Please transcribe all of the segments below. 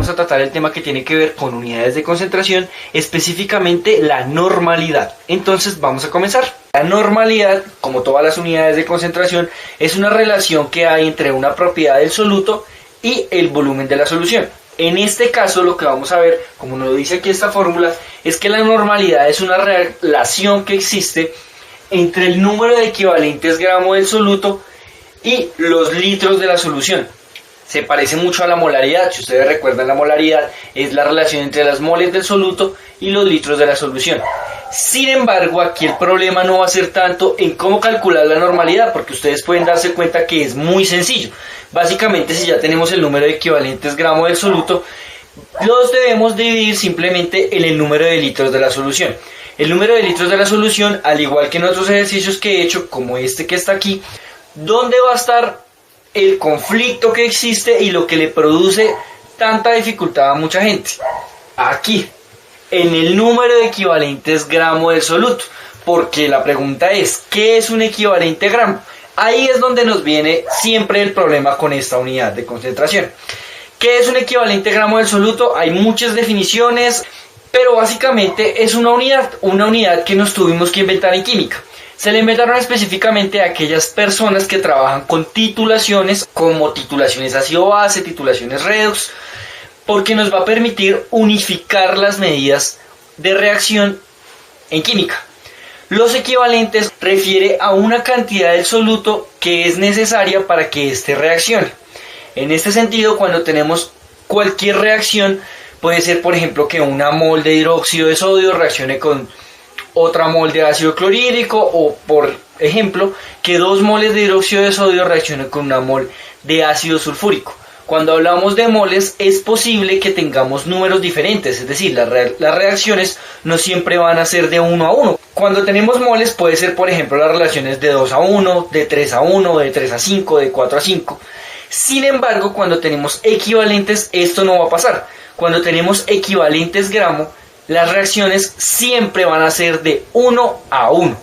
vamos a tratar el tema que tiene que ver con unidades de concentración, específicamente la normalidad. Entonces vamos a comenzar. La normalidad, como todas las unidades de concentración, es una relación que hay entre una propiedad del soluto y el volumen de la solución. En este caso lo que vamos a ver, como nos lo dice aquí esta fórmula, es que la normalidad es una relación que existe entre el número de equivalentes gramos del soluto y los litros de la solución. Se parece mucho a la molaridad. Si ustedes recuerdan, la molaridad es la relación entre las moles del soluto y los litros de la solución. Sin embargo, aquí el problema no va a ser tanto en cómo calcular la normalidad, porque ustedes pueden darse cuenta que es muy sencillo. Básicamente, si ya tenemos el número de equivalentes gramos del soluto, los debemos dividir simplemente en el número de litros de la solución. El número de litros de la solución, al igual que en otros ejercicios que he hecho, como este que está aquí, ¿dónde va a estar el conflicto que existe y lo que le produce tanta dificultad a mucha gente? Aquí, en el número de equivalentes gramo del soluto. Porque la pregunta es, ¿qué es un equivalente gramo? Ahí es donde nos viene siempre el problema con esta unidad de concentración. ¿Qué es un equivalente gramo del soluto? Hay muchas definiciones, pero básicamente es una unidad que nos tuvimos que inventar en química. Se le inventaron específicamente a aquellas personas que trabajan con titulaciones, como titulaciones ácido-base, titulaciones redox, porque nos va a permitir unificar las medidas de reacción en química. Los equivalentes refiere a una cantidad del soluto que es necesaria para que éste reaccione. En este sentido, cuando tenemos cualquier reacción, puede ser por ejemplo que una mol de hidróxido de sodio reaccione con otra mol de ácido clorhídrico, o por ejemplo que 2 moles de hidróxido de sodio reaccionen con una mol de ácido sulfúrico. Cuando hablamos de moles es posible que tengamos números diferentes, es decir, las reacciones no siempre van a ser de 1 a 1. Cuando tenemos moles puede ser por ejemplo las relaciones de 2 a 1, de 3 a 1, de 3 a 5, de 4 a 5. Sin embargo, cuando tenemos equivalentes esto no va a pasar. Cuando tenemos equivalentes gramo, las reacciones siempre van a ser de 1 a 1.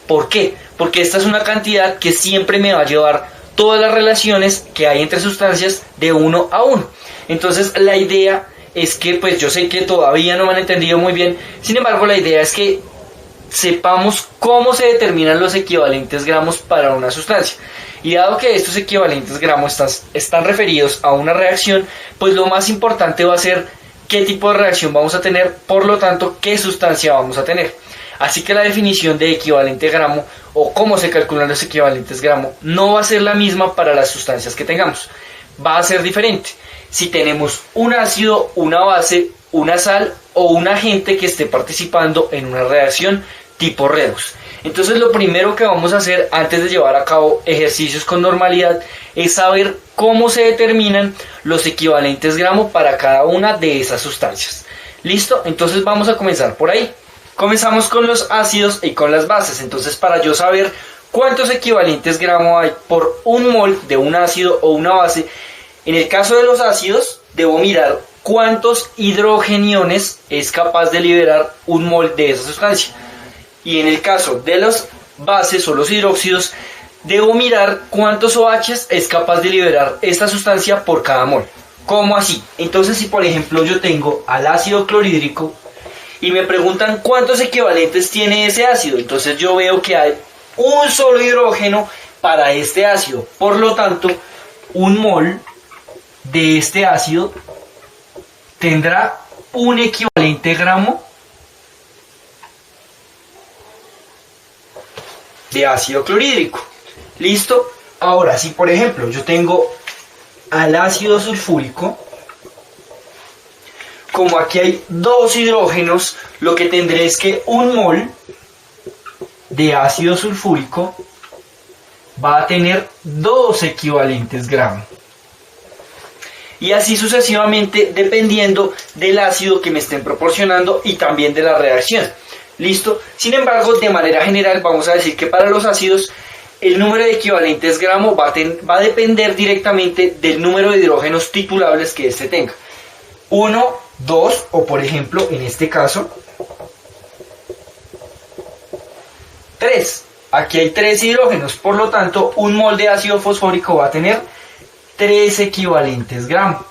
¿Por qué? Porque esta es una cantidad que siempre me va a llevar todas las relaciones que hay entre sustancias de 1 a 1. Entonces la idea es que, pues yo sé que todavía no me han entendido muy bien, sin embargo la idea es que sepamos cómo se determinan los equivalentes gramos para una sustancia. Y dado que estos equivalentes gramos están referidos a una reacción, pues lo más importante va a ser qué tipo de reacción vamos a tener, por lo tanto, qué sustancia vamos a tener. Así que la definición de equivalente gramo o cómo se calculan los equivalentes gramo no va a ser la misma para las sustancias que tengamos. Va a ser diferente si tenemos un ácido, una base, una sal o un agente que esté participando en una reacción tipo redox. Entonces lo primero que vamos a hacer antes de llevar a cabo ejercicios con normalidad es saber cómo se determinan los equivalentes gramo para cada una de esas sustancias. ¿Listo? Entonces vamos a comenzar por ahí. Comenzamos con los ácidos y con las bases. Entonces, para yo saber cuántos equivalentes gramo hay por un mol de un ácido o una base, en el caso de los ácidos debo mirar cuántos hidrogeniones es capaz de liberar un mol de esa sustancia. Y en el caso de las bases o los hidróxidos, debo mirar cuántos OHs es capaz de liberar esta sustancia por cada mol. ¿Cómo así? Entonces, si por ejemplo yo tengo al ácido clorhídrico y me preguntan cuántos equivalentes tiene ese ácido, entonces yo veo que hay un solo hidrógeno para este ácido. Por lo tanto, un mol de este ácido tendrá un equivalente gramo de ácido clorhídrico. ¿Listo? Ahora, si por ejemplo yo tengo al ácido sulfúrico, como aquí hay 2 hidrógenos, lo que tendré es que un mol de ácido sulfúrico va a tener 2 equivalentes gramos. Y así sucesivamente, dependiendo del ácido que me estén proporcionando y también de la reacción. ¿Listo? Sin embargo, de manera general vamos a decir que para los ácidos el número de equivalentes gramo va a depender directamente del número de hidrógenos titulables que éste tenga. 1, 2 o por ejemplo en este caso 3. Aquí hay 3 hidrógenos, por lo tanto un mol de ácido fosfórico va a tener 3 equivalentes gramos.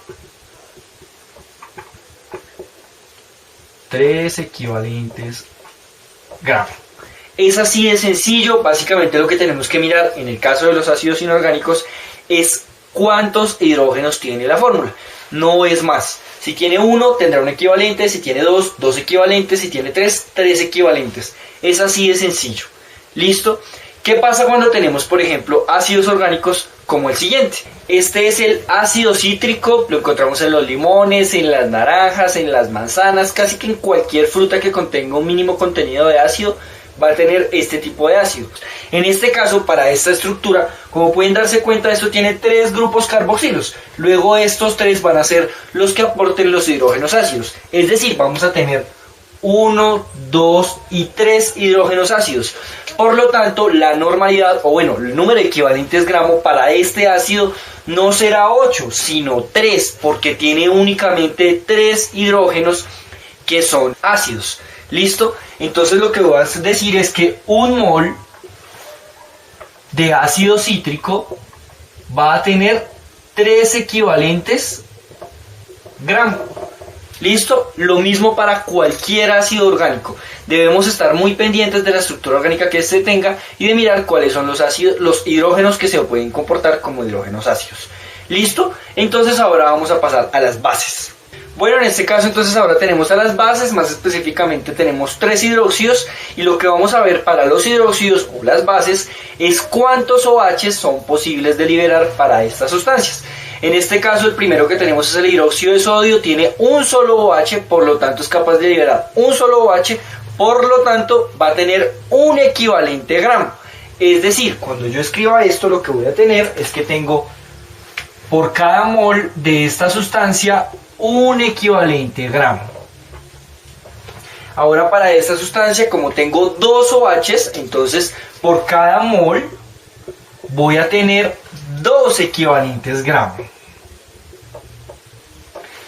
3 equivalentes gramos. Es así de sencillo. Básicamente lo que tenemos que mirar en el caso de los ácidos inorgánicos es cuántos hidrógenos tiene la fórmula. No es más. Si tiene 1, tendrá un equivalente. Si tiene 2, 2 equivalentes. Si tiene 3, 3 equivalentes. Es así de sencillo. ¿Listo? ¿Qué pasa cuando tenemos, por ejemplo, ácidos orgánicos como el siguiente? Este es el ácido cítrico. Lo encontramos en los limones, en las naranjas, en las manzanas. Casi que en cualquier fruta que contenga un mínimo contenido de ácido va a tener este tipo de ácidos. En este caso, para esta estructura, como pueden darse cuenta, esto tiene 3 grupos carboxilos. Luego estos 3 van a ser los que aporten los hidrógenos ácidos. Es decir, vamos a tener 1, 2 y 3 hidrógenos ácidos. Por lo tanto, la normalidad, o bueno, el número de equivalentes gramo para este ácido no será 8, sino 3, porque tiene únicamente 3 hidrógenos que son ácidos. ¿Listo? Entonces lo que voy a decir es que un mol de ácido cítrico va a tener 3 equivalentes gramos. ¿Listo? Lo mismo para cualquier ácido orgánico. Debemos estar muy pendientes de la estructura orgánica que éste tenga y de mirar cuáles son los ácidos, los hidrógenos que se pueden comportar como hidrógenos ácidos. ¿Listo? Entonces ahora vamos a pasar a las bases. Bueno, en este caso entonces ahora tenemos a las bases, más específicamente tenemos 3 hidróxidos, y lo que vamos a ver para los hidróxidos o las bases es cuántos OH son posibles de liberar para estas sustancias. En este caso el primero que tenemos es el hidróxido de sodio, tiene un solo OH, por lo tanto es capaz de liberar un solo OH, por lo tanto va a tener un equivalente gramo. Es decir, cuando yo escriba esto, lo que voy a tener es que tengo por cada mol de esta sustancia un equivalente gramo. Ahora para esta sustancia, como tengo 2 OHs, entonces por cada mol voy a tener 2 equivalentes gramo.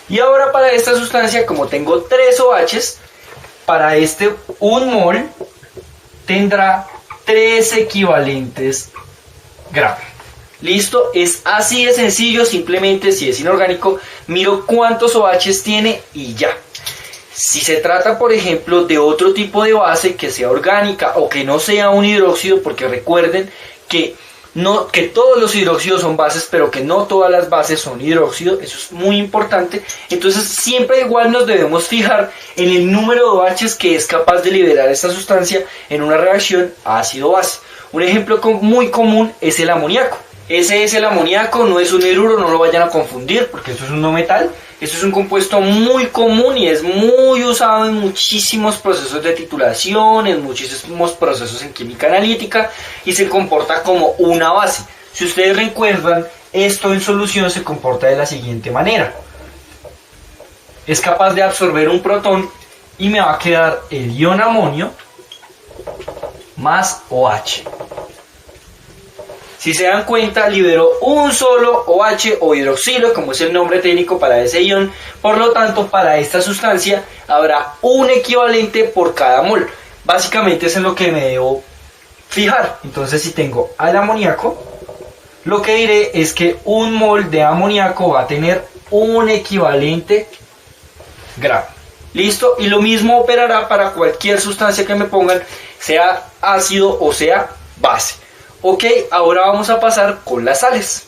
Y ahora para esta sustancia, como tengo 3 OHs, para este 1 mol tendrá 3 equivalentes gramo. ¿Listo? Es así de sencillo. Simplemente, si es inorgánico, miro cuántos OHs tiene y ya. Si se trata, por ejemplo, de otro tipo de base que sea orgánica o que no sea un hidróxido, porque recuerden que todos los hidróxidos son bases, pero que no todas las bases son hidróxidos. Eso es muy importante. Entonces siempre igual nos debemos fijar en el número de OHs que es capaz de liberar esta sustancia en una reacción ácido-base. Un ejemplo muy común es el amoníaco. Ese es el amoníaco, no es un hidruro, no lo vayan a confundir porque esto es un no metal. Esto es un compuesto muy común y es muy usado en muchísimos procesos de titulación, en muchísimos procesos en química analítica, y se comporta como una base. Si ustedes recuerdan, esto en solución se comporta de la siguiente manera. Es capaz de absorber un protón y me va a quedar el ion amonio más OH. Si se dan cuenta, liberó un solo OH o hidroxilo, como es el nombre técnico para ese ion. Por lo tanto, para esta sustancia habrá un equivalente por cada mol. Básicamente eso es lo que me debo fijar. Entonces, si tengo al amoníaco, lo que diré es que un mol de amoníaco va a tener un equivalente gramo. ¿Listo? Y lo mismo operará para cualquier sustancia que me pongan, sea ácido o sea base. Ok, ahora vamos a pasar con las sales.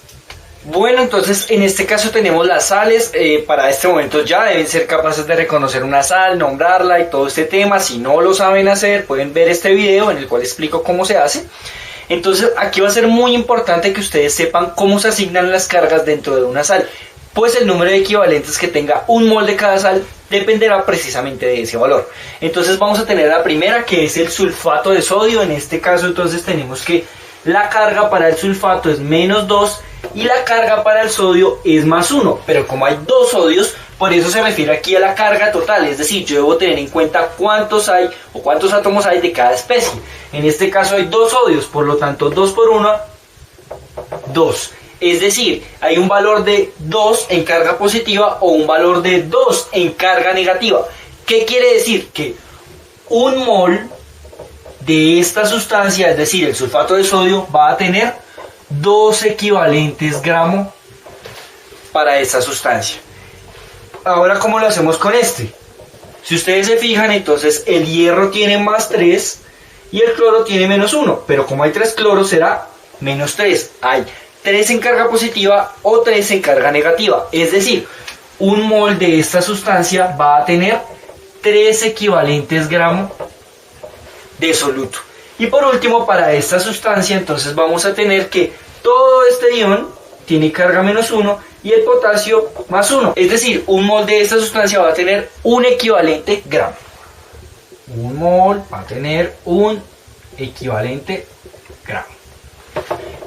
Bueno, entonces en este caso tenemos las sales. Para este momento ya deben ser capaces de reconocer una sal, nombrarla y todo este tema. Si no lo saben hacer, pueden ver este video en el cual explico cómo se hace. Entonces aquí va a ser muy importante que ustedes sepan cómo se asignan las cargas dentro de una sal, pues el número de equivalentes que tenga un mol de cada sal dependerá precisamente de ese valor. Entonces vamos a tener la primera, que es el sulfato de sodio. En este caso entonces tenemos que la carga para el sulfato es menos 2 y la carga para el sodio es más 1, pero como hay 2 sodios, por eso se refiere aquí a la carga total, es decir, yo debo tener en cuenta cuántos hay o cuántos átomos hay de cada especie. En este caso hay 2 sodios, por lo tanto 2 por 1, 2. Es decir, hay un valor de 2 en carga positiva o un valor de 2 en carga negativa. ¿Qué quiere decir? Que un mol de esta sustancia, es decir, el sulfato de sodio, va a tener 2 equivalentes gramo para esta sustancia. Ahora, ¿cómo lo hacemos con este? Si ustedes se fijan, entonces el hierro tiene más 3 y el cloro tiene menos 1, pero como hay 3 cloros será menos 3. Hay 3 en carga positiva o 3 en carga negativa, es decir, un mol de esta sustancia va a tener 3 equivalentes gramos de soluto. Y por último, para esta sustancia entonces vamos a tener que todo este ion tiene carga menos 1 y el potasio más 1. Es decir, un mol de esta sustancia va a tener un equivalente gramo. Un mol va a tener un equivalente gramo.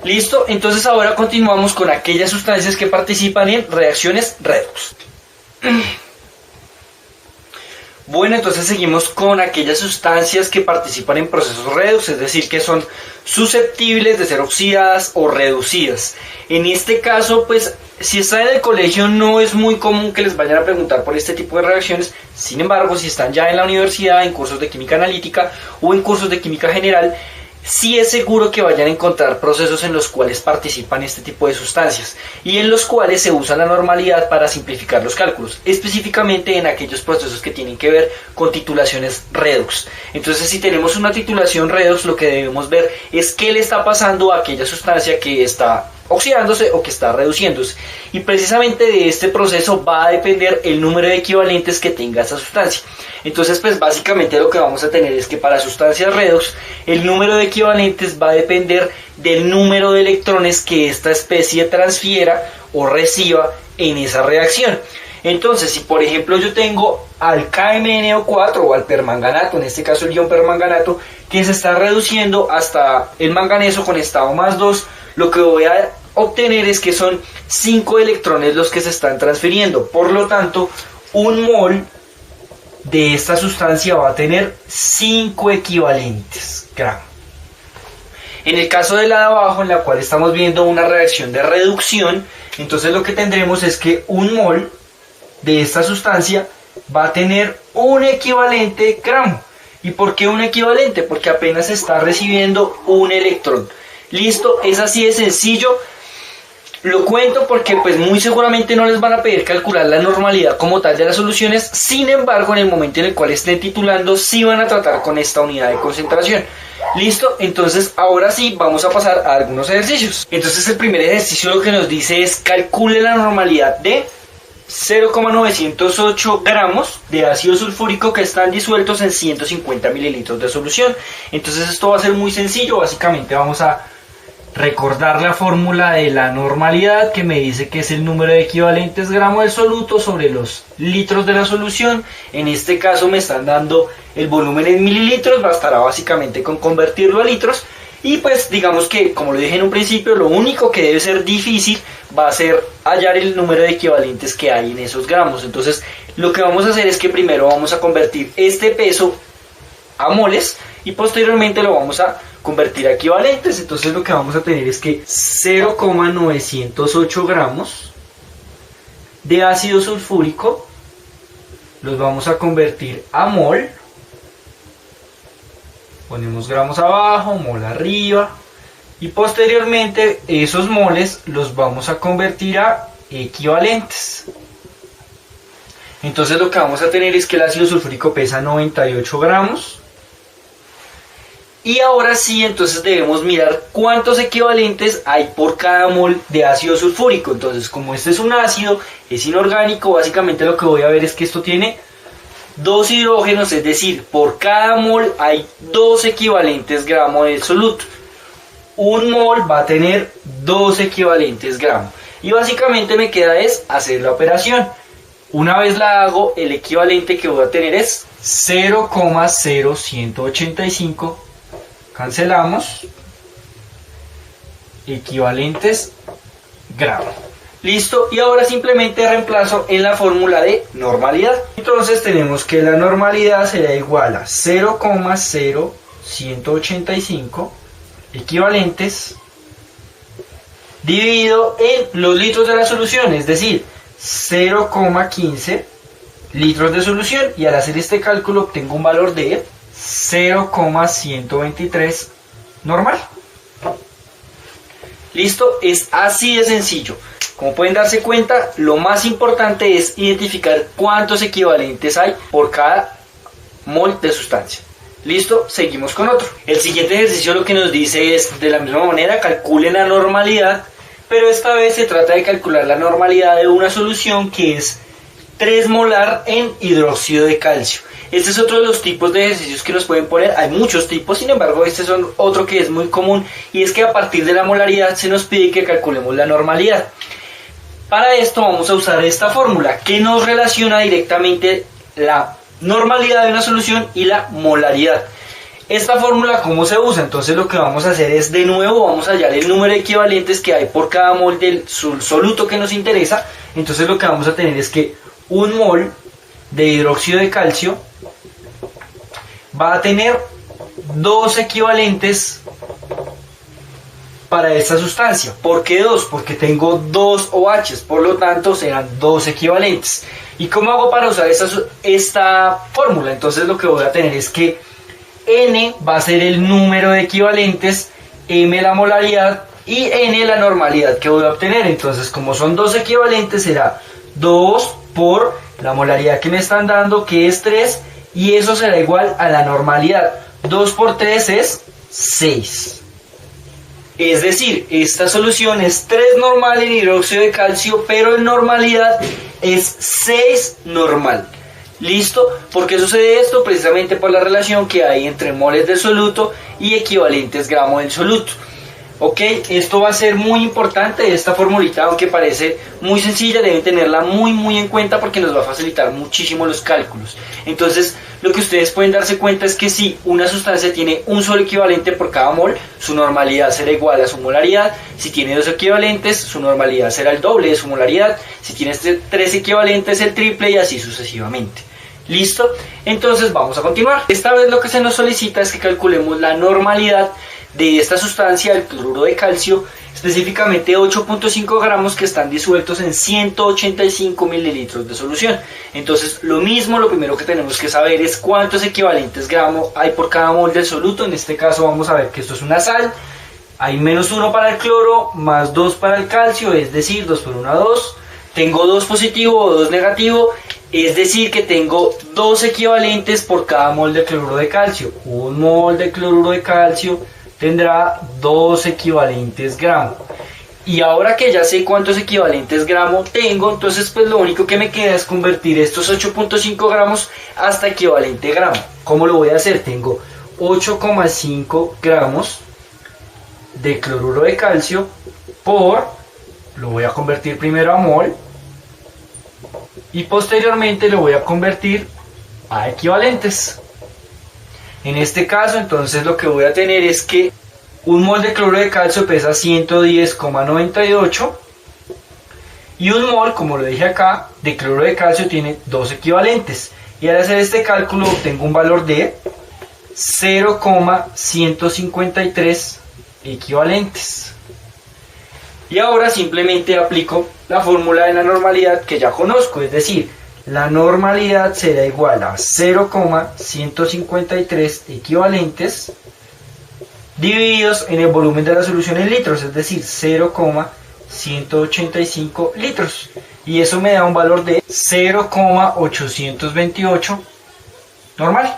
Listo, entonces ahora continuamos con aquellas sustancias que participan en reacciones redox. Bueno, entonces seguimos con aquellas sustancias que participan en procesos redox, es decir, que son susceptibles de ser oxidadas o reducidas. En este caso, pues, si están en el colegio no es muy común que les vayan a preguntar por este tipo de reacciones. Sin embargo, si están ya en la universidad, en cursos de química analítica o en cursos de química general, sí es seguro que vayan a encontrar procesos en los cuales participan este tipo de sustancias y en los cuales se usa la normalidad para simplificar los cálculos, específicamente en aquellos procesos que tienen que ver con titulaciones redox. Entonces, si tenemos una titulación redox, lo que debemos ver es qué le está pasando a aquella sustancia que está oxidándose o que está reduciéndose, y precisamente de este proceso va a depender el número de equivalentes que tenga esa sustancia. Entonces, pues básicamente lo que vamos a tener es que para sustancias redox el número de equivalentes va a depender del número de electrones que esta especie transfiera o reciba en esa reacción. Entonces, si por ejemplo yo tengo al KMnO4 o al permanganato, en este caso el ion permanganato, que se está reduciendo hasta el manganeso con estado más 2, lo que voy a obtener es que son 5 electrones los que se están transfiriendo. Por lo tanto, un mol de esta sustancia va a tener 5 equivalentes gramos. En el caso de la de abajo, en la cual estamos viendo una reacción de reducción, entonces lo que tendremos es que un mol de esta sustancia va a tener un equivalente gramo. ¿Y por qué un equivalente? Porque apenas está recibiendo un electrón. Listo, es así de sencillo. Lo cuento porque pues muy seguramente no les van a pedir calcular la normalidad como tal de las soluciones. Sin embargo, en el momento en el cual estén titulando, sí van a tratar con esta unidad de concentración. Listo, entonces ahora sí vamos a pasar a algunos ejercicios. Entonces el primer ejercicio lo que nos dice es calcule la normalidad de 0,908 gramos de ácido sulfúrico que están disueltos en 150 mililitros de solución. Entonces esto va a ser muy sencillo. Básicamente vamos a recordar la fórmula de la normalidad, que me dice que es el número de equivalentes gramos del soluto sobre los litros de la solución. En este caso me están dando el volumen en mililitros, bastará básicamente con convertirlo a litros. Y pues digamos que, como lo dije en un principio, lo único que debe ser difícil va a ser hallar el número de equivalentes que hay en esos gramos. Entonces lo que vamos a hacer es que primero vamos a convertir este peso a moles y posteriormente lo vamos a convertir a equivalentes. Entonces lo que vamos a tener es que 0,908 gramos de ácido sulfúrico los vamos a convertir a mol. Ponemos gramos abajo, mol arriba, y posteriormente esos moles los vamos a convertir a equivalentes. Entonces lo que vamos a tener es que el ácido sulfúrico pesa 98 gramos. Y ahora sí, entonces debemos mirar cuántos equivalentes hay por cada mol de ácido sulfúrico. Entonces, como este es un ácido, es inorgánico, básicamente lo que voy a ver es que esto tiene 2 hidrógenos, es decir, por cada mol hay 2 equivalentes gramos del soluto. Un mol va a tener 2 equivalentes gramos. Y básicamente me queda es hacer la operación. Una vez la hago, el equivalente que voy a tener es 0,0185. Cancelamos. Equivalentes gramos. Listo, y ahora simplemente reemplazo en la fórmula de normalidad. Entonces tenemos que la normalidad será igual a 0,0185 equivalentes dividido en los litros de la solución, es decir, 0,15 litros de solución, y al hacer este cálculo obtengo un valor de 0,123 normal. Listo, es así de sencillo. Como pueden darse cuenta, lo más importante es identificar cuántos equivalentes hay por cada mol de sustancia. Listo, seguimos con otro. El siguiente ejercicio lo que nos dice es, de la misma manera, calculen la normalidad, pero esta vez se trata de calcular la normalidad de una solución que es 3 molar en hidróxido de calcio. Este es otro de los tipos de ejercicios que nos pueden poner. Hay muchos tipos, sin embargo este es otro que es muy común, y es que a partir de la molaridad se nos pide que calculemos la normalidad. Para esto vamos a usar esta fórmula que nos relaciona directamente la normalidad de una solución y la molaridad. Esta fórmula, ¿cómo se usa? Entonces lo que vamos a hacer es, de nuevo, vamos a hallar el número de equivalentes que hay por cada mol del soluto que nos interesa. Entonces lo que vamos a tener es que un mol de hidróxido de calcio va a tener 2 equivalentes para esta sustancia. ¿Por qué 2? Porque tengo 2 OHs, por lo tanto serán 2 equivalentes. ¿Y cómo hago para usar esta fórmula? Entonces lo que voy a tener es que N va a ser el número de equivalentes, M la molaridad y N la normalidad que voy a obtener. Entonces, como son 2 equivalentes, será 2 por la molaridad que me están dando, que es 3, y eso será igual a la normalidad. 2 por 3 es 6. Es decir, esta solución es 3 normal en hidróxido de calcio, pero en normalidad es 6 normal. ¿Listo? ¿Por qué sucede esto? Precisamente por la relación que hay entre moles del soluto y equivalentes gramo del soluto. Ok, esto va a ser muy importante, esta formulita, aunque parece muy sencilla, deben tenerla muy en cuenta porque nos va a facilitar muchísimo los cálculos. Entonces, lo que ustedes pueden darse cuenta es que si una sustancia tiene un solo equivalente por cada mol, su normalidad será igual a su molaridad. Si tiene 2 equivalentes, su normalidad será el doble de su molaridad. Si tiene 3 equivalentes, el triple, y así sucesivamente. ¿Listo? Entonces vamos a continuar. Esta vez lo que se nos solicita es que calculemos la normalidad de esta sustancia, el cloruro de calcio, específicamente 8.5 gramos que están disueltos en 185 mililitros de solución. Entonces lo primero que tenemos que saber es cuántos equivalentes gramo hay por cada mol del soluto. En este caso vamos a ver que esto es una sal, hay -1 para el cloro, más 2 para el calcio, es decir, 2 por 1, 2. Tengo 2 positivo o 2 negativo, es decir que tengo 2 equivalentes por cada mol de cloruro de calcio. Un mol de cloruro de calcio tendrá 2 equivalentes gramo. Y ahora que ya sé cuántos equivalentes gramo tengo, entonces pues lo único que me queda es convertir estos 8.5 gramos hasta equivalente gramo. ¿Cómo lo voy a hacer? Tengo 8,5 gramos de cloruro de calcio por, lo voy a convertir primero a mol y posteriormente lo voy a convertir a equivalentes. En este caso, entonces lo que voy a tener es que un mol de cloruro de calcio pesa 110,98 y un mol, como lo dije acá, de cloruro de calcio tiene 2 equivalentes. Y al hacer este cálculo obtengo un valor de 0,153 equivalentes. Y ahora simplemente aplico la fórmula de la normalidad que ya conozco, es decir, la normalidad será igual a 0,153 equivalentes divididos en el volumen de la solución en litros, es decir, 0,185 litros. Y eso me da un valor de 0,828 normal.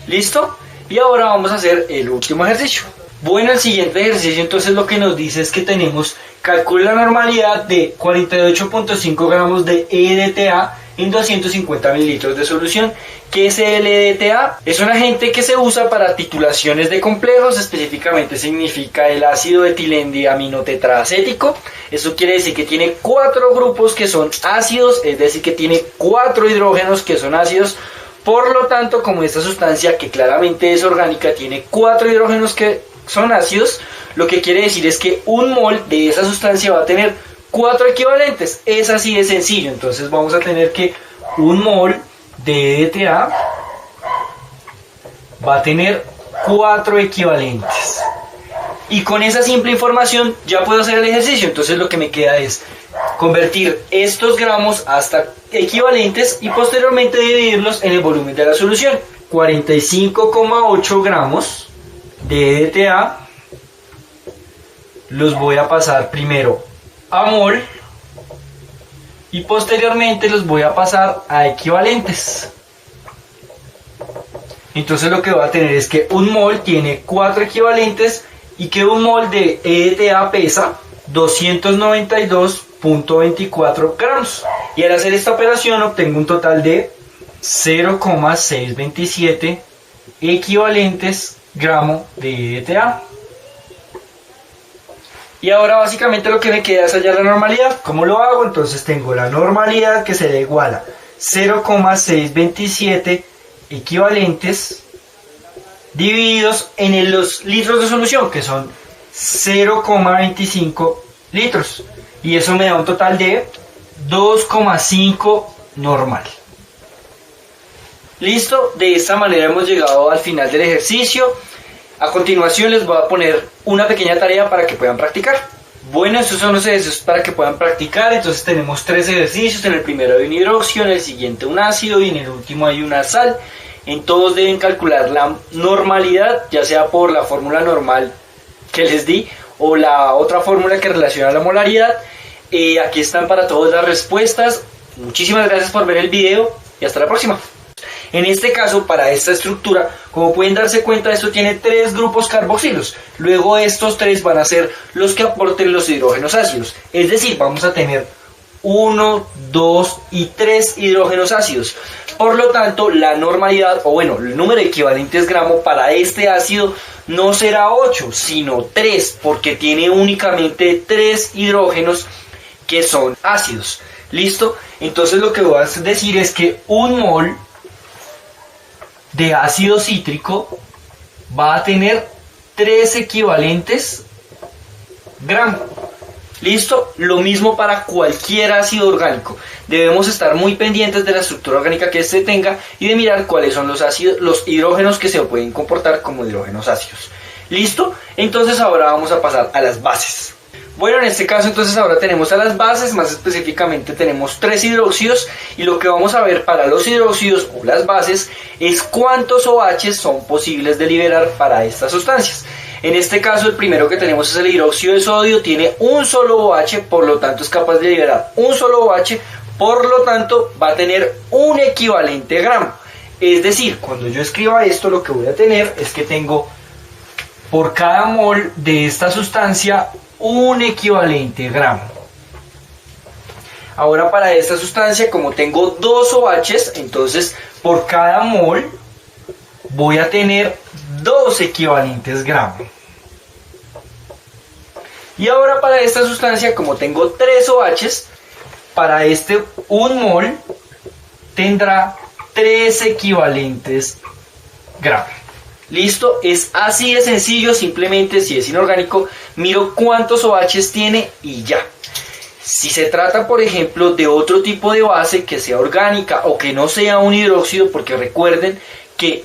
¿Listo? Y ahora vamos a hacer el último ejercicio. Bueno, el siguiente ejercicio entonces lo que nos dice es que tenemos, calcula la normalidad de 48.5 gramos de EDTA en 250 mililitros de solución. ¿Qué es el EDTA? Es un agente que se usa para titulaciones de complejos, específicamente significa el ácido etilendiaminotetraacético. Eso quiere decir que tiene 4 grupos que son ácidos, es decir que tiene 4 hidrógenos que son ácidos. Por lo tanto, como esta sustancia, que claramente es orgánica, tiene 4 hidrógenos que son ácidos, lo que quiere decir es que un mol de esa sustancia va a tener 4 equivalentes. Es así de sencillo. Entonces vamos a tener que un mol de EDTA va a tener 4 equivalentes. Y con esa simple información ya puedo hacer el ejercicio. Entonces lo que me queda es convertir estos gramos hasta equivalentes y posteriormente dividirlos en el volumen de la solución. 45,8 gramos de EDTA los voy a pasar primero a mol y posteriormente los voy a pasar a equivalentes. Entonces lo que va a tener es que un mol tiene 4 equivalentes y que un mol de EDTA pesa 292.24 gramos. Y al hacer esta operación obtengo un total de 0,627 equivalentes gramo de EDTA. Y ahora básicamente lo que me queda es hallar la normalidad. ¿Cómo lo hago? Entonces tengo la normalidad que será igual a 0,627 equivalentes divididos en los litros de solución, que son 0,25 litros. Y eso me da un total de 2,5 normal. Listo, de esta manera hemos llegado al final del ejercicio. A continuación les voy a poner una pequeña tarea para que puedan practicar. Bueno, estos son los ejercicios para que puedan practicar. Entonces tenemos 3 ejercicios. En el primero hay un hidróxido, en el siguiente un ácido y en el último hay una sal. En todos deben calcular la normalidad, ya sea por la fórmula normal que les di o la otra fórmula que relaciona la molaridad. Aquí están para todos las respuestas. Muchísimas gracias por ver el video y hasta la próxima. En este caso, para esta estructura, como pueden darse cuenta, esto tiene 3 grupos carboxilos. Luego estos 3 van a ser los que aporten los hidrógenos ácidos. Es decir, vamos a tener 1, 2 y 3 hidrógenos ácidos. Por lo tanto, la normalidad, o bueno, el número de equivalentes gramo para este ácido no será 8, sino 3, porque tiene únicamente 3 hidrógenos que son ácidos. ¿Listo? Entonces lo que voy a decir es que un mol de ácido cítrico va a tener 3 equivalentes gramo. ¿Listo? Lo mismo para cualquier ácido orgánico. Debemos estar muy pendientes de la estructura orgánica que este tenga y de mirar cuáles son los hidrógenos que se pueden comportar como hidrógenos ácidos. ¿Listo? Entonces ahora vamos a pasar a las bases. Bueno, en este caso entonces ahora tenemos a las bases, más específicamente tenemos 3 hidróxidos y lo que vamos a ver para los hidróxidos o las bases es cuántos OH son posibles de liberar para estas sustancias. En este caso el primero que tenemos es el hidróxido de sodio, tiene un solo OH, por lo tanto es capaz de liberar un solo OH, por lo tanto va a tener un equivalente gramo. Es decir, cuando yo escriba esto lo que voy a tener es que tengo por cada mol de esta sustancia un equivalente gramo. Ahora para esta sustancia, como tengo 2 OHs, entonces por cada mol voy a tener 2 equivalentes gramo. Y ahora para esta sustancia, como tengo 3 OHs, para este un mol tendrá 3 equivalentes gramo. Listo, es así de sencillo. Simplemente si es inorgánico miro cuántos OHs tiene y ya. Si se trata por ejemplo de otro tipo de base que sea orgánica o que no sea un hidróxido, porque recuerden que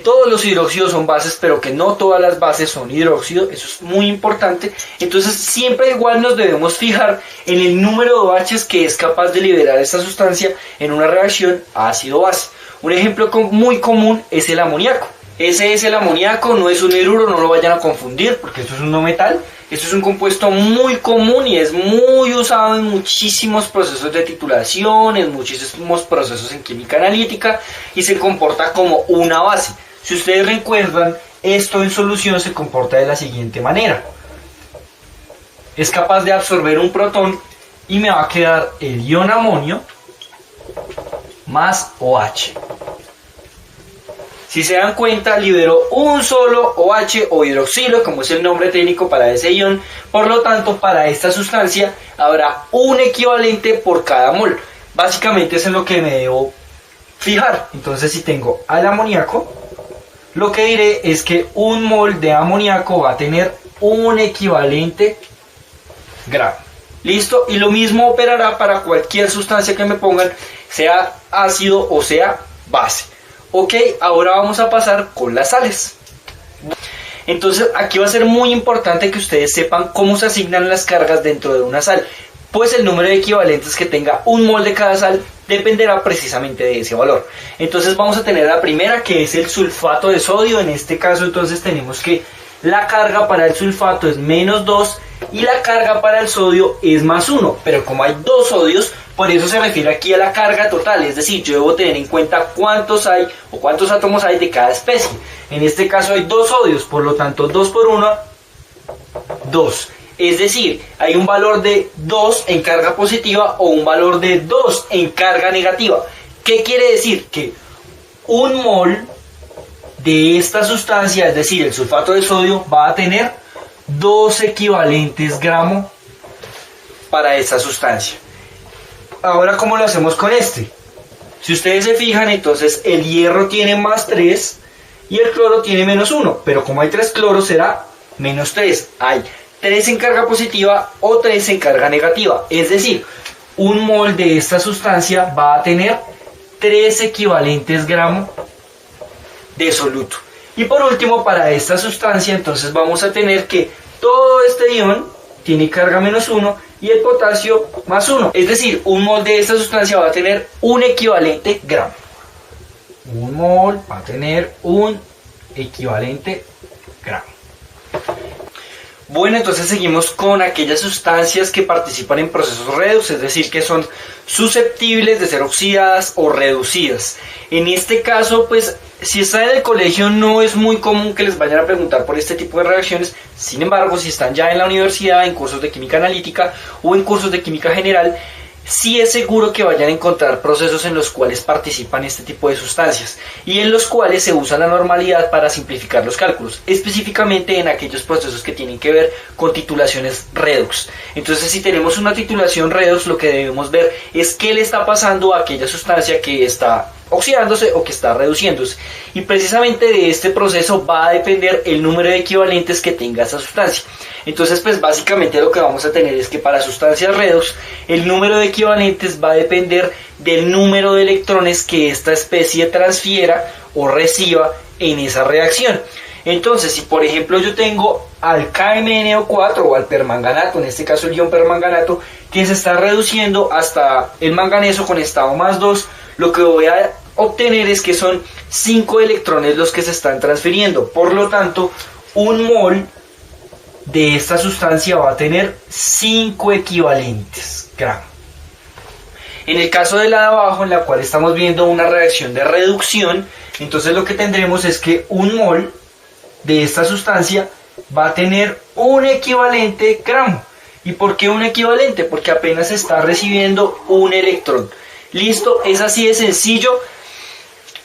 todos los hidróxidos son bases, pero que no todas las bases son hidróxidos, eso es muy importante. Entonces siempre igual nos debemos fijar en el número de OHs que es capaz de liberar esta sustancia en una reacción ácido-base. Un ejemplo muy común es el amoníaco. Ese es el amoníaco, no es un hidruro, no lo vayan a confundir porque esto es un no metal. Esto es un compuesto muy común y es muy usado en muchísimos procesos de titulación, en muchísimos procesos en química analítica y se comporta como una base. Si ustedes recuerdan, esto en solución se comporta de la siguiente manera. Es capaz de absorber un protón y me va a quedar el ion amonio más OH. Si se dan cuenta, liberó un solo OH o hidroxilo, como es el nombre técnico para ese ion. Por lo tanto, para esta sustancia habrá un equivalente por cada mol. Básicamente eso es lo que me debo fijar. Entonces, si tengo al amoníaco, lo que diré es que un mol de amoníaco va a tener un equivalente gramo. ¿Listo? Y lo mismo operará para cualquier sustancia que me pongan, sea ácido o sea base. Ok, ahora vamos a pasar con las sales. Entonces aquí va a ser muy importante que ustedes sepan cómo se asignan las cargas dentro de una sal, pues el número de equivalentes que tenga un mol de cada sal dependerá precisamente de ese valor. Entonces vamos a tener la primera, que es el sulfato de sodio. En este caso entonces tenemos que la carga para el sulfato es -2 y la carga para el sodio es +1, pero como hay dos sodios, por eso se refiere aquí a la carga total, es decir, yo debo tener en cuenta cuántos hay o cuántos átomos hay de cada especie. En este caso hay dos sodios, por lo tanto 2 por 1, 2. Es decir, hay un valor de 2 en carga positiva o un valor de 2 en carga negativa. ¿Qué quiere decir? Que un mol de esta sustancia, es decir, el sulfato de sodio, va a tener 2 equivalentes gramos para esta sustancia. Ahora, ¿cómo lo hacemos con este? Si ustedes se fijan, entonces el hierro tiene +3 y el cloro tiene -1, pero como hay 3 cloros será -3. Hay 3 en carga positiva o 3 en carga negativa, es decir, un mol de esta sustancia va a tener 3 equivalentes gramos de soluto. Y por último, para esta sustancia, entonces vamos a tener que todo este ion tiene carga -1 y el potasio +1. Es decir, un mol de esta sustancia va a tener un equivalente gramo. Un mol va a tener un equivalente gramo. Bueno, entonces seguimos con aquellas sustancias que participan en procesos redox, es decir, que son susceptibles de ser oxidadas o reducidas. En este caso, pues, si están en el colegio no es muy común que les vayan a preguntar por este tipo de reacciones. Sin embargo, si están ya en la universidad, en cursos de química analítica o en cursos de química general, sí es seguro que vayan a encontrar procesos en los cuales participan este tipo de sustancias y en los cuales se usa la normalidad para simplificar los cálculos, específicamente en aquellos procesos que tienen que ver con titulaciones redox. Entonces, si tenemos una titulación redox, lo que debemos ver es qué le está pasando a aquella sustancia que está oxidándose o que está reduciéndose, y precisamente de este proceso va a depender el número de equivalentes que tenga esa sustancia. Entonces, pues básicamente lo que vamos a tener es que para sustancias redox el número de equivalentes va a depender del número de electrones que esta especie transfiera o reciba en esa reacción. Entonces, si por ejemplo yo tengo al KMnO4 o al permanganato, en este caso el ion permanganato, que se está reduciendo hasta el manganeso con estado +2, lo que voy a obtener es que son 5 electrones los que se están transfiriendo. Por lo tanto, un mol de esta sustancia va a tener 5 equivalentes gramos. En el caso de la de abajo, en la cual estamos viendo una reacción de reducción, entonces lo que tendremos es que un mol de esta sustancia va a tener un equivalente gramo. ¿Y por qué un equivalente? Porque apenas está recibiendo un electrón. Listo, es así de sencillo.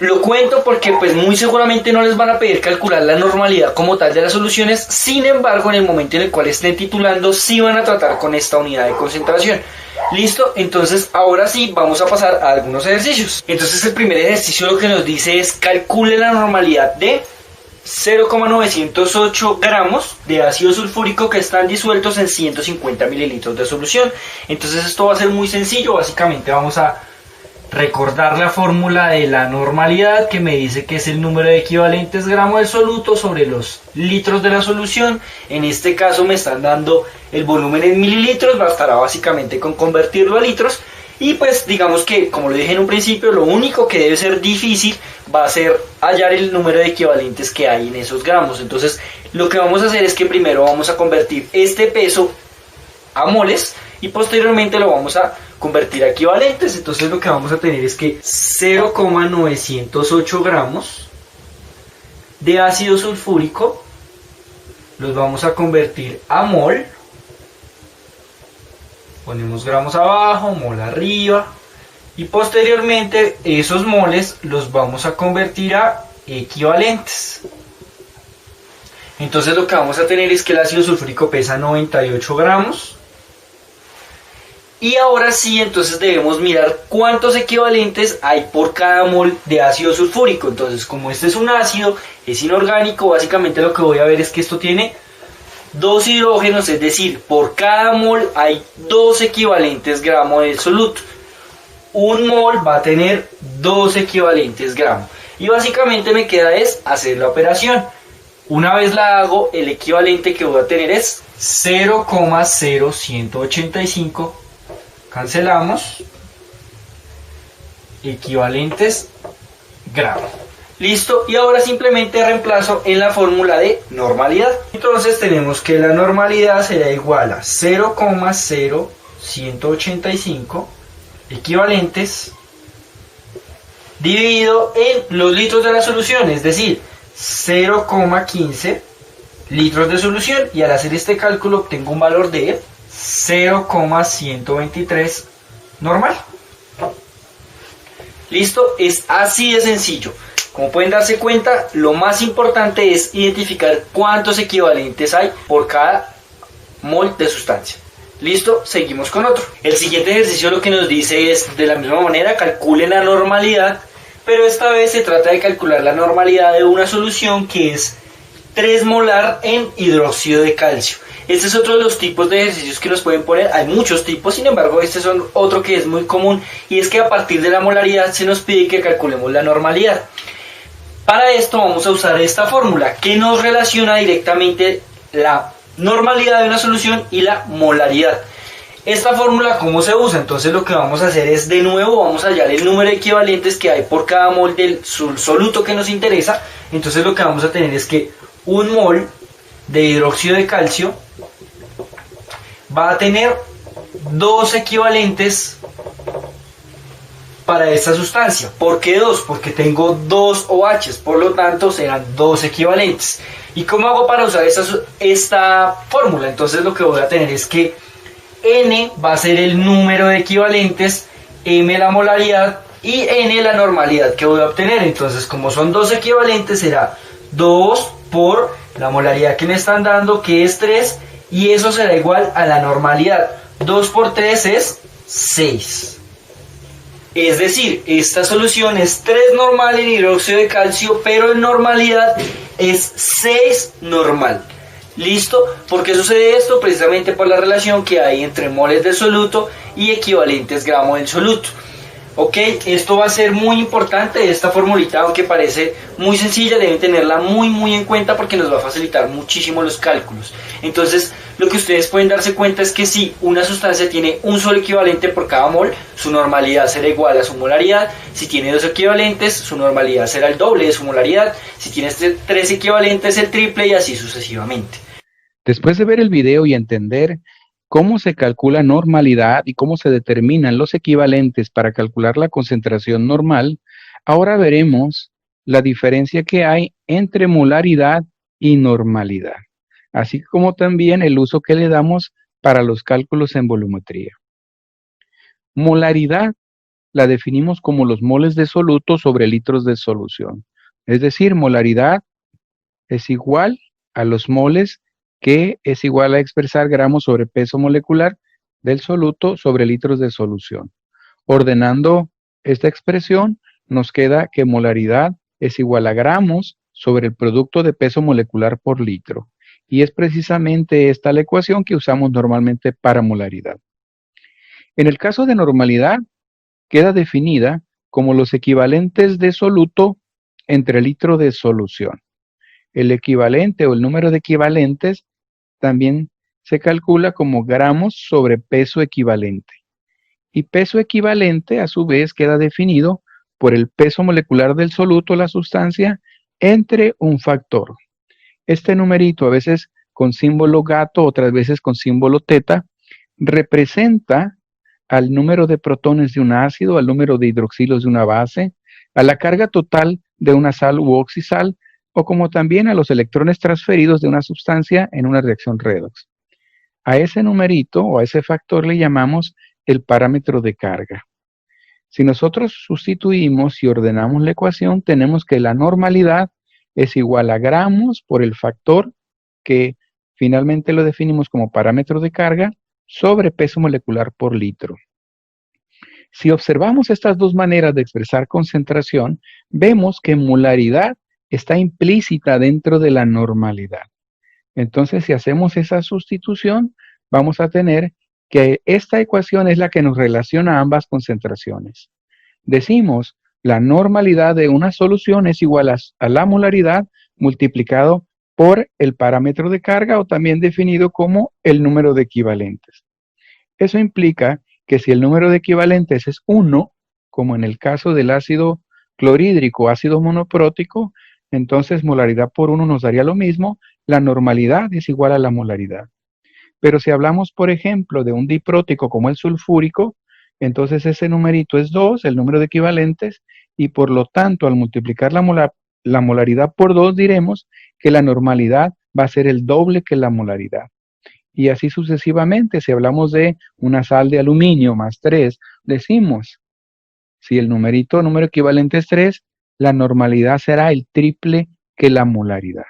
Lo cuento porque pues muy seguramente no les van a pedir calcular la normalidad como tal de las soluciones. Sin embargo, en el momento en el cual estén titulando, sí van a tratar con esta unidad de concentración. Listo, entonces ahora sí vamos a pasar a algunos ejercicios. Entonces el primer ejercicio lo que nos dice es calcule la normalidad de 0,908 gramos de ácido sulfúrico que están disueltos en 150 mililitros de solución. Entonces esto va a ser muy sencillo. Básicamente vamos a recordar la fórmula de la normalidad, que me dice que es el número de equivalentes gramos del soluto sobre los litros de la solución. En este caso me están dando el volumen en mililitros, bastará básicamente con convertirlo a litros. Y pues digamos que, como lo dije en un principio, lo único que debe ser difícil va a ser hallar el número de equivalentes que hay en esos gramos. Entonces lo que vamos a hacer es que primero vamos a convertir este peso a moles y posteriormente lo vamos a convertir a equivalentes. Entonces lo que vamos a tener es que 0,908 gramos de ácido sulfúrico los vamos a convertir a mol. Ponemos gramos abajo, mol arriba, y posteriormente esos moles los vamos a convertir a equivalentes. Entonces lo que vamos a tener es que el ácido sulfúrico pesa 98 gramos. Y ahora sí, entonces debemos mirar cuántos equivalentes hay por cada mol de ácido sulfúrico. Entonces, como este es un ácido, es inorgánico, básicamente lo que voy a ver es que esto tiene 2 hidrógenos, es decir, por cada mol hay 2 equivalentes gramos del soluto. Un mol va a tener 2 equivalentes gramos. Y básicamente me queda es hacer la operación. Una vez la hago, el equivalente que voy a tener es 0,0185. Cancelamos. Equivalentes gramos. Listo, y ahora simplemente reemplazo en la fórmula de normalidad. Entonces tenemos que la normalidad será igual a 0,0185 equivalentes dividido en los litros de la solución, es decir, 0,15 litros de solución, y al hacer este cálculo obtengo un valor de 0,123 normal. Listo, es así de sencillo. Como pueden darse cuenta, lo más importante es identificar cuántos equivalentes hay por cada mol de sustancia. Listo, seguimos con otro. El siguiente ejercicio lo que nos dice es, de la misma manera, calculen la normalidad, pero esta vez se trata de calcular la normalidad de una solución que es 3 molar en hidróxido de calcio. Este es otro de los tipos de ejercicios que nos pueden poner. Hay muchos tipos, sin embargo este es otro que es muy común, y es que a partir de la molaridad se nos pide que calculemos la normalidad. Para esto vamos a usar esta fórmula que nos relaciona directamente la normalidad de una solución y la molaridad. Esta fórmula, ¿cómo se usa? Entonces lo que vamos a hacer es, de nuevo, vamos a hallar el número de equivalentes que hay por cada mol del soluto que nos interesa. Entonces lo que vamos a tener es que un mol de hidróxido de calcio va a tener 2 equivalentes para esta sustancia. ¿Por qué 2? Porque tengo 2 OHs, por lo tanto serán 2 equivalentes. ¿Y cómo hago para usar esta fórmula? Entonces lo que voy a tener es que N va a ser el número de equivalentes, M la molaridad y N la normalidad que voy a obtener. Entonces, como son 2 equivalentes, será 2 por la molaridad que me están dando, que es 3, y eso será igual a la normalidad. 2 por 3 es 6. Es decir, esta solución es 3 normal en hidróxido de calcio, pero en normalidad es 6 normal. ¿Listo? ¿Por qué sucede esto? Precisamente por la relación que hay entre moles del soluto y equivalentes gramo del soluto. Ok, esto va a ser muy importante. Esta formulita, aunque parece muy sencilla, deben tenerla muy en cuenta porque nos va a facilitar muchísimo los cálculos. Entonces, lo que ustedes pueden darse cuenta es que si una sustancia tiene un solo equivalente por cada mol, su normalidad será igual a su molaridad. Si tiene 2 equivalentes, su normalidad será el doble de su molaridad. Si tiene 3 equivalentes, el triple, y así sucesivamente. Después de ver el video y entender cómo se calcula normalidad y cómo se determinan los equivalentes para calcular la concentración normal, ahora veremos la diferencia que hay entre molaridad y normalidad, así como también el uso que le damos para los cálculos en volumetría. Molaridad la definimos como los moles de soluto sobre litros de solución. Es decir, molaridad es igual a los moles, que es igual a expresar gramos sobre peso molecular del soluto sobre litros de solución. Ordenando esta expresión, nos queda que molaridad es igual a gramos sobre el producto de peso molecular por litro. Y es precisamente esta la ecuación que usamos normalmente para molaridad. En el caso de normalidad, queda definida como los equivalentes de soluto entre litro de solución. El equivalente o el número de equivalentes también se calcula como gramos sobre peso equivalente. Y peso equivalente, a su vez, queda definido por el peso molecular del soluto, la sustancia, entre un factor. Este numerito, a veces con símbolo gato, otras veces con símbolo teta, representa al número de protones de un ácido, al número de hidroxilos de una base, a la carga total de una sal u oxisal, o como también a los electrones transferidos de una sustancia en una reacción redox. A ese numerito o a ese factor le llamamos el parámetro de carga. Si nosotros sustituimos y ordenamos la ecuación, tenemos que la normalidad es igual a gramos por el factor, que finalmente lo definimos como parámetro de carga, sobre peso molecular por litro. Si observamos estas dos maneras de expresar concentración, vemos que molaridad está implícita dentro de la normalidad. Entonces, si hacemos esa sustitución, vamos a tener que esta ecuación es la que nos relaciona ambas concentraciones. Decimos, la normalidad de una solución es igual a la molaridad multiplicado por el parámetro de carga, o también definido como el número de equivalentes. Eso implica que si el número de equivalentes es 1, como en el caso del ácido clorhídrico, ácido monoprótico, entonces molaridad por 1 nos daría lo mismo, la normalidad es igual a la molaridad. Pero si hablamos, por ejemplo, de un diprótico como el sulfúrico, entonces ese numerito es 2, el número de equivalentes, y por lo tanto, al multiplicar la molaridad por 2, diremos que la normalidad va a ser el doble que la molaridad. Y así sucesivamente, si hablamos de una sal de aluminio más 3, decimos, si el número equivalente es 3, la normalidad será el triple que la molaridad.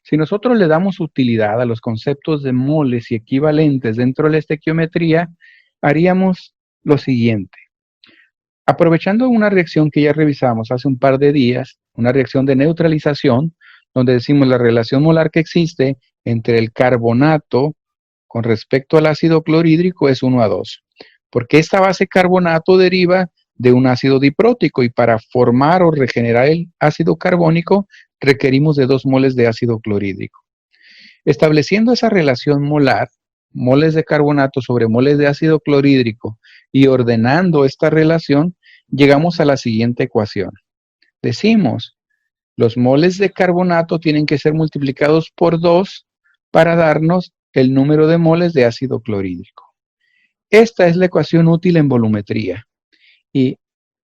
Si nosotros le damos utilidad a los conceptos de moles y equivalentes dentro de la estequiometría, haríamos lo siguiente. Aprovechando una reacción que ya revisamos hace un par de días, una reacción de neutralización, donde decimos la relación molar que existe entre el carbonato con respecto al ácido clorhídrico es 1:2, porque esta base carbonato deriva de un ácido diprótico y para formar o regenerar el ácido carbónico requerimos de 2 moles de ácido clorhídrico. Estableciendo esa relación molar, moles de carbonato sobre moles de ácido clorhídrico y ordenando esta relación, llegamos a la siguiente ecuación. Decimos, los moles de carbonato tienen que ser multiplicados por 2 para darnos el número de moles de ácido clorhídrico. Esta es la ecuación útil en volumetría. Y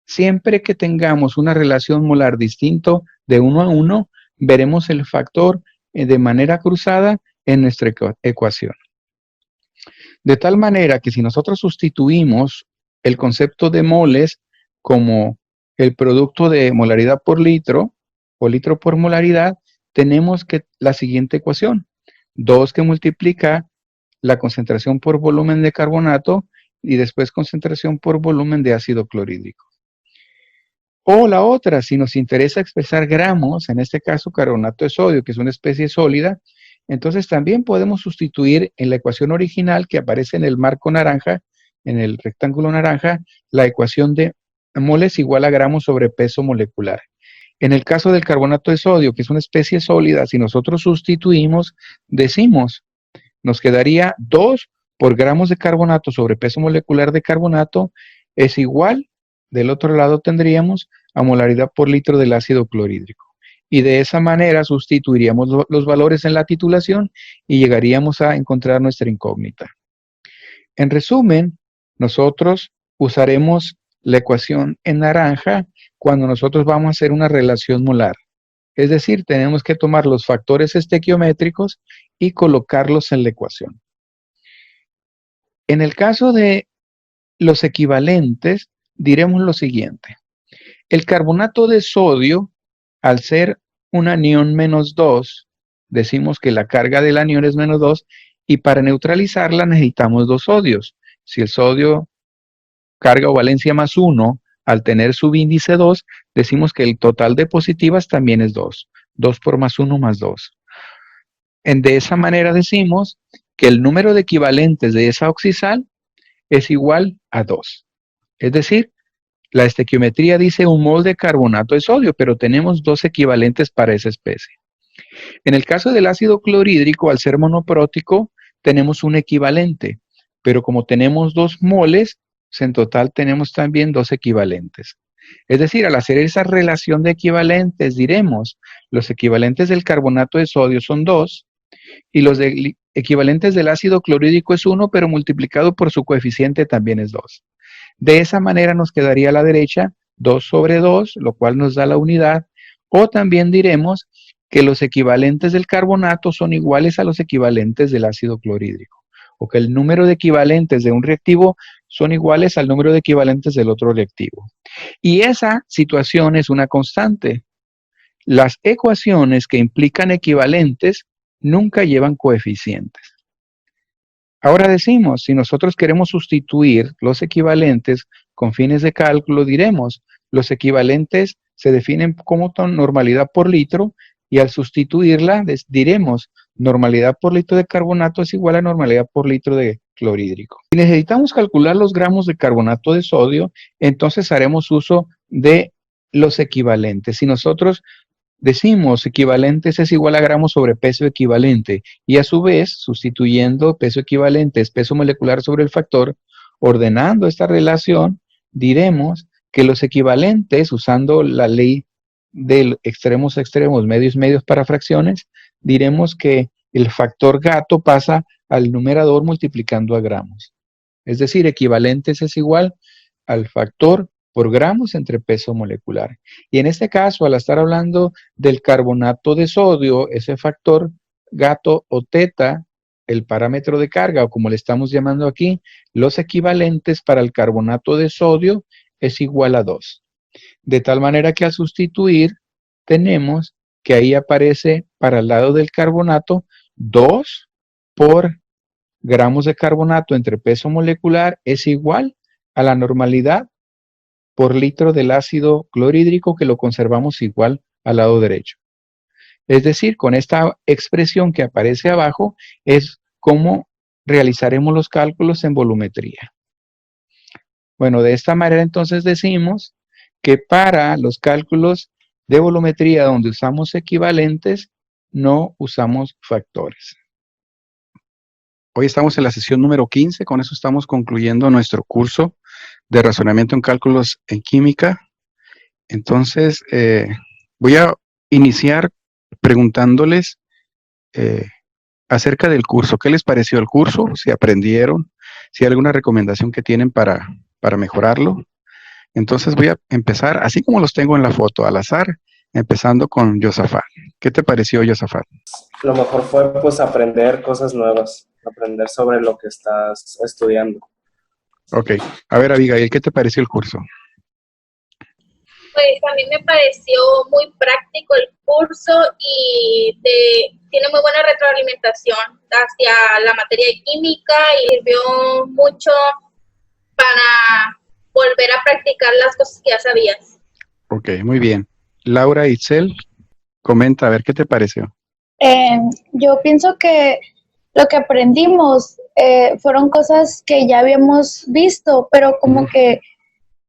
siempre que tengamos una relación molar distinto de 1:1, veremos el factor de manera cruzada en nuestra ecuación. De tal manera que si nosotros sustituimos el concepto de moles como el producto de molaridad por litro o litro por molaridad, tenemos que la siguiente ecuación. 2 que multiplica la concentración por volumen de carbonato y después concentración por volumen de ácido clorhídrico. O la otra, si nos interesa expresar gramos, en este caso carbonato de sodio, que es una especie sólida, entonces también podemos sustituir en la ecuación original que aparece en el marco naranja, en el rectángulo naranja, la ecuación de moles igual a gramos sobre peso molecular. En el caso del carbonato de sodio, que es una especie sólida, si nosotros sustituimos, decimos, nos quedaría 2 por gramos de carbonato sobre peso molecular de carbonato es igual, del otro lado tendríamos a molaridad por litro del ácido clorhídrico. Y de esa manera sustituiríamos los valores en la titulación y llegaríamos a encontrar nuestra incógnita. En resumen, nosotros usaremos la ecuación en naranja cuando nosotros vamos a hacer una relación molar. Es decir, tenemos que tomar los factores estequiométricos y colocarlos en la ecuación. En el caso de los equivalentes, diremos lo siguiente. El carbonato de sodio, al ser un anión -2, decimos que la carga del anión es -2 y para neutralizarla necesitamos 2 sodios. Si el sodio carga o valencia +1, al tener subíndice 2, decimos que el total de positivas también es 2. 2 por +1 +2. De esa manera decimos que el número de equivalentes de esa oxisal es igual a 2. Es decir, la estequiometría dice 1 mol de carbonato de sodio, pero tenemos 2 equivalentes para esa especie. En el caso del ácido clorhídrico, al ser monoprótico, tenemos un equivalente, pero como tenemos 2 moles, en total tenemos también 2 equivalentes. Es decir, al hacer esa relación de equivalentes, diremos, los equivalentes del carbonato de sodio son 2, y los equivalentes del ácido clorhídrico es 1, pero multiplicado por su coeficiente también es 2. De esa manera nos quedaría a la derecha 2 sobre 2, lo cual nos da la unidad, o también diremos que los equivalentes del carbonato son iguales a los equivalentes del ácido clorhídrico, o que el número de equivalentes de un reactivo son iguales al número de equivalentes del otro reactivo. Y esa situación es una constante. Las ecuaciones que implican equivalentes nunca llevan coeficientes. Ahora decimos, si nosotros queremos sustituir los equivalentes con fines de cálculo, diremos, los equivalentes se definen como normalidad por litro y al sustituirla diremos, normalidad por litro de carbonato es igual a normalidad por litro de clorhídrico. Si necesitamos calcular los gramos de carbonato de sodio, entonces haremos uso de los equivalentes. Si nosotros decimos equivalentes es igual a gramos sobre peso equivalente y a su vez, sustituyendo peso equivalente es peso molecular sobre el factor, ordenando esta relación, diremos que los equivalentes, usando la ley de extremos a extremos, medios medios para fracciones, diremos que el factor gato pasa al numerador multiplicando a gramos. Es decir, equivalentes es igual al factor por gramos entre peso molecular. Y en este caso, al estar hablando del carbonato de sodio, ese factor gato o teta, el parámetro de carga, o como le estamos llamando aquí, los equivalentes para el carbonato de sodio es igual a 2. De tal manera que al sustituir, tenemos que ahí aparece para el lado del carbonato 2 por gramos de carbonato entre peso molecular es igual a la normalidad por litro del ácido clorhídrico, que lo conservamos igual al lado derecho. Es decir, con esta expresión que aparece abajo es como realizaremos los cálculos en volumetría. Bueno, de esta manera entonces decimos que para los cálculos de volumetría donde usamos equivalentes, no usamos factores. Hoy estamos en la sesión número 15, con eso estamos concluyendo nuestro curso de razonamiento en cálculos en química. Entonces, voy a iniciar preguntándoles acerca del curso. ¿Qué les pareció el curso? ¿Si aprendieron? ¿Si hay alguna recomendación que tienen para mejorarlo? Entonces voy a empezar, así como los tengo en la foto, al azar, empezando con Josafat. ¿Qué te pareció, Josafat? Lo mejor fue pues aprender cosas nuevas, aprender sobre lo que estás estudiando. Ok. A ver, Abigail, ¿qué te pareció el curso? Pues a mí me pareció muy práctico el curso y tiene muy buena retroalimentación hacia la materia de química y sirvió mucho para volver a practicar las cosas que ya sabías. Ok, muy bien. Laura Itzel, comenta, a ver, ¿qué te pareció? Yo pienso que lo que aprendimos fueron cosas que ya habíamos visto, pero como que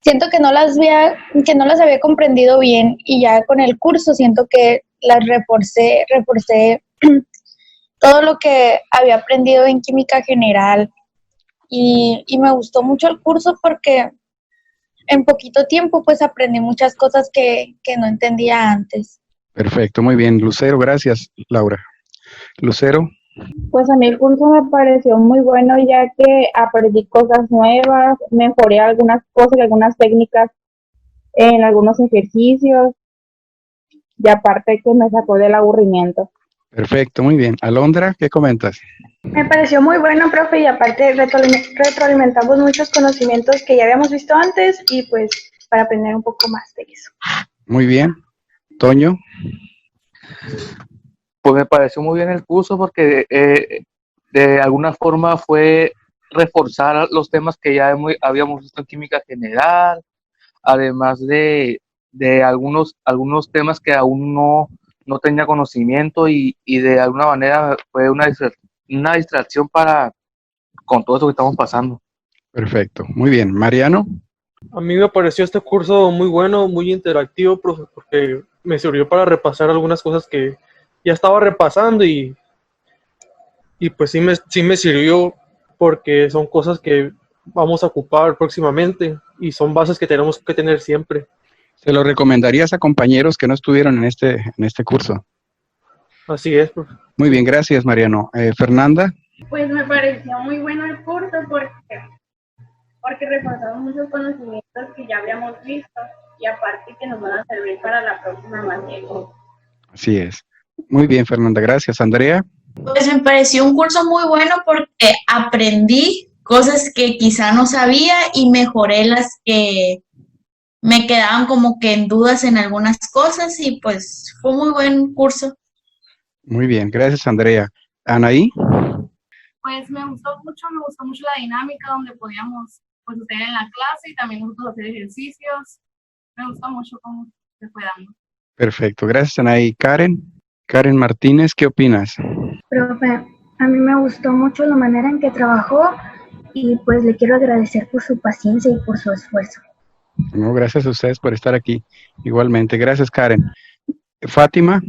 siento que no las había comprendido bien, y ya con el curso siento que las reforcé todo lo que había aprendido en química general, y me gustó mucho el curso porque en poquito tiempo pues aprendí muchas cosas que no entendía antes. Perfecto, muy bien. Lucero, gracias, Laura. Lucero. Pues a mí el curso me pareció muy bueno, ya que aprendí cosas nuevas, mejoré algunas cosas, algunas técnicas en algunos ejercicios, y aparte que me sacó del aburrimiento. Perfecto, muy bien. Alondra, ¿qué comentas? Me pareció muy bueno, profe, y aparte retroalimentamos muchos conocimientos que ya habíamos visto antes, y pues para aprender un poco más de eso. Muy bien. Toño. Pues me pareció muy bien el curso porque de alguna forma fue reforzar los temas que ya habíamos visto en química general, además de algunos temas que aún no tenía conocimiento, y de alguna manera fue una distracción con todo eso que estamos pasando. Perfecto, muy bien. Mariano. A mí me pareció este curso muy bueno, muy interactivo, profe, porque me sirvió para repasar algunas cosas que ya estaba repasando, y pues sí me sirvió porque son cosas que vamos a ocupar próximamente y son bases que tenemos que tener siempre. ¿Se lo recomendarías a compañeros que no estuvieron en este curso? Así es, profe. Muy bien, gracias, Mariano. Fernanda. Pues me pareció muy bueno el curso porque reforzamos muchos conocimientos que ya habíamos visto, y aparte que nos van a servir para la próxima materia. Así es. Muy bien, Fernanda, gracias. Andrea. Pues me pareció un curso muy bueno porque aprendí cosas que quizá no sabía y mejoré las que me quedaban como que en dudas en algunas cosas, y pues fue un muy buen curso. Muy bien, gracias, Andrea. Anaí. Pues me gustó mucho la dinámica donde podíamos pues estar en la clase y también nosotros hacer ejercicios. Me gustó mucho cómo se fue dando. Perfecto, gracias, Anaí. Karen Martínez, ¿qué opinas? Profe, a mí me gustó mucho la manera en que trabajó, y pues le quiero agradecer por su paciencia y por su esfuerzo. No, gracias a ustedes por estar aquí. Igualmente, gracias, Karen. Fátima.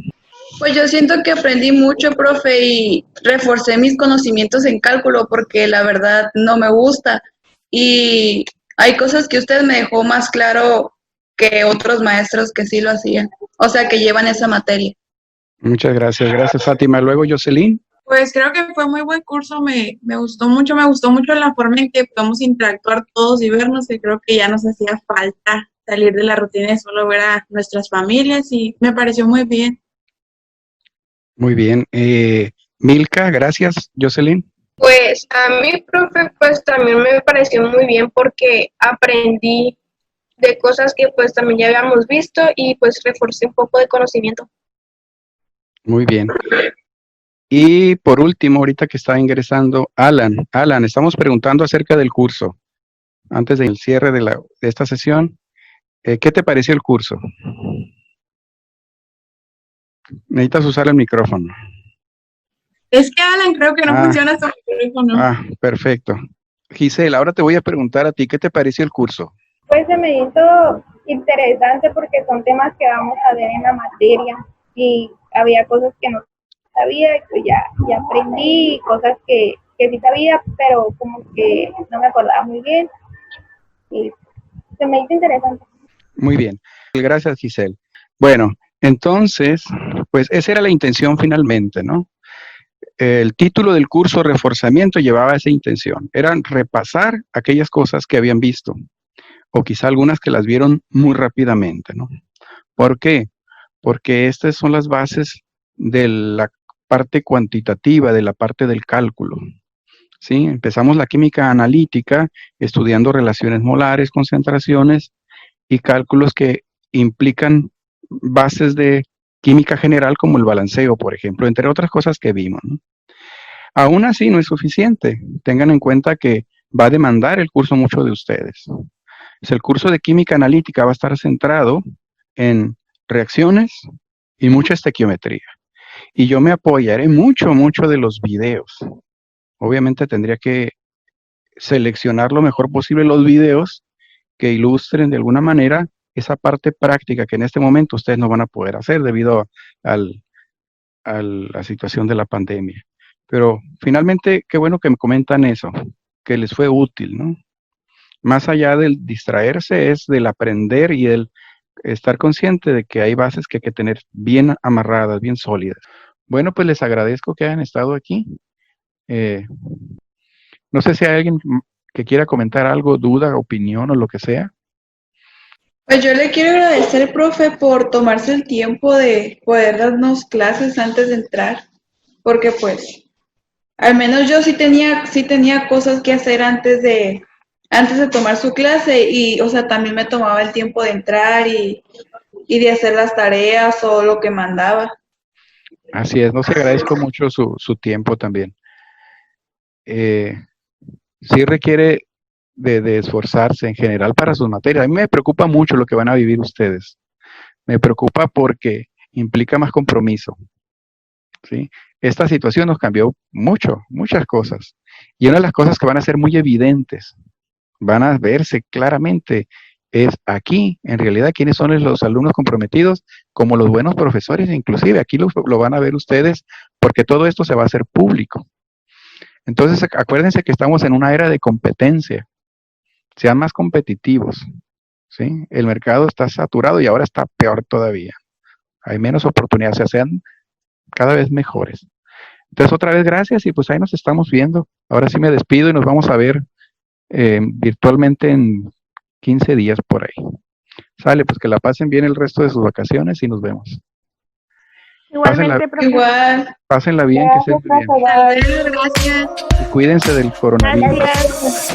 Pues yo siento que aprendí mucho, profe, y reforcé mis conocimientos en cálculo porque la verdad no me gusta, y hay cosas que usted me dejó más claro que otros maestros que sí lo hacían, o sea, que llevan esa materia. Muchas gracias. Gracias, Fátima. Luego, Jocelyn. Pues creo que fue muy buen curso, me gustó mucho la forma en que podemos interactuar todos y vernos, que creo que ya nos hacía falta salir de la rutina de solo ver a nuestras familias y me pareció muy bien. Muy bien. Milka, gracias. Jocelyn. Pues a mí, profe, pues también me pareció muy bien porque aprendí de cosas que pues también ya habíamos visto y pues reforcé un poco de conocimiento. Muy bien. Y por último, ahorita que está ingresando Alan. Alan, estamos preguntando acerca del curso. Antes del cierre de esta sesión, ¿qué te pareció el curso? Necesitas usar el micrófono. Es que Alan, creo que no funciona su teléfono. Perfecto. Gisela, ahora te voy a preguntar a ti, ¿qué te pareció el curso? Pues se me hizo interesante porque son temas que vamos a ver en la materia y había cosas que no sabía y pues ya aprendí, cosas que sí sabía, pero como que no me acordaba muy bien y se me hizo interesante. Muy bien. Gracias, Giselle. Bueno, entonces, pues esa era la intención finalmente, ¿no? El título del curso Reforzamiento llevaba esa intención. Eran repasar aquellas cosas que habían visto, o quizá algunas que las vieron muy rápidamente, ¿no? ¿Por qué? Porque estas son las bases de la parte cuantitativa, de la parte del cálculo, ¿sí? Empezamos la química analítica estudiando relaciones molares, concentraciones y cálculos que implican bases de química general como el balanceo, por ejemplo, entre otras cosas que vimos, ¿no? Aún así no es suficiente. Tengan en cuenta que va a demandar el curso mucho de ustedes. El curso de química analítica va a estar centrado en reacciones y mucha estequiometría. Y yo me apoyaré mucho de los videos. Obviamente tendría que seleccionar lo mejor posible los videos que ilustren de alguna manera esa parte práctica que en este momento ustedes no van a poder hacer debido a la situación de la pandemia. Pero finalmente, qué bueno que me comentan eso, que les fue útil, ¿no? Más allá del distraerse es del aprender y el estar consciente de que hay bases que hay que tener bien amarradas, bien sólidas. Bueno, pues les agradezco que hayan estado aquí. No sé si hay alguien que quiera comentar algo, duda, opinión o lo que sea. Pues yo le quiero agradecer, profe, por tomarse el tiempo de poder darnos clases antes de entrar, porque pues al menos yo sí tenía cosas que hacer antes de tomar su clase y, o sea, también me tomaba el tiempo de entrar y de hacer las tareas o lo que mandaba. Así es, no se agradezco mucho su tiempo también. Sí requiere de esforzarse en general para sus materias. A mí me preocupa mucho lo que van a vivir ustedes. Me preocupa porque implica más compromiso, ¿sí? Esta situación nos cambió muchas cosas. Y una de las cosas que van a ser muy evidentes, van a verse claramente, es aquí, en realidad, quiénes son los alumnos comprometidos, como los buenos profesores, inclusive aquí lo van a ver ustedes, porque todo esto se va a hacer público. Entonces, acuérdense que estamos en una era de competencia. Sean más competitivos, ¿sí? El mercado está saturado y ahora está peor todavía. Hay menos oportunidades, o sea, sean cada vez mejores. Entonces, otra vez, gracias y pues ahí nos estamos viendo. Ahora sí me despido y nos vamos a ver virtualmente en 15 días por ahí. Sale, pues que la pasen bien el resto de sus vacaciones y nos vemos. Igualmente, Igual. Pásenla bien, que estén bien. Gracias. Y cuídense del coronavirus. Gracias.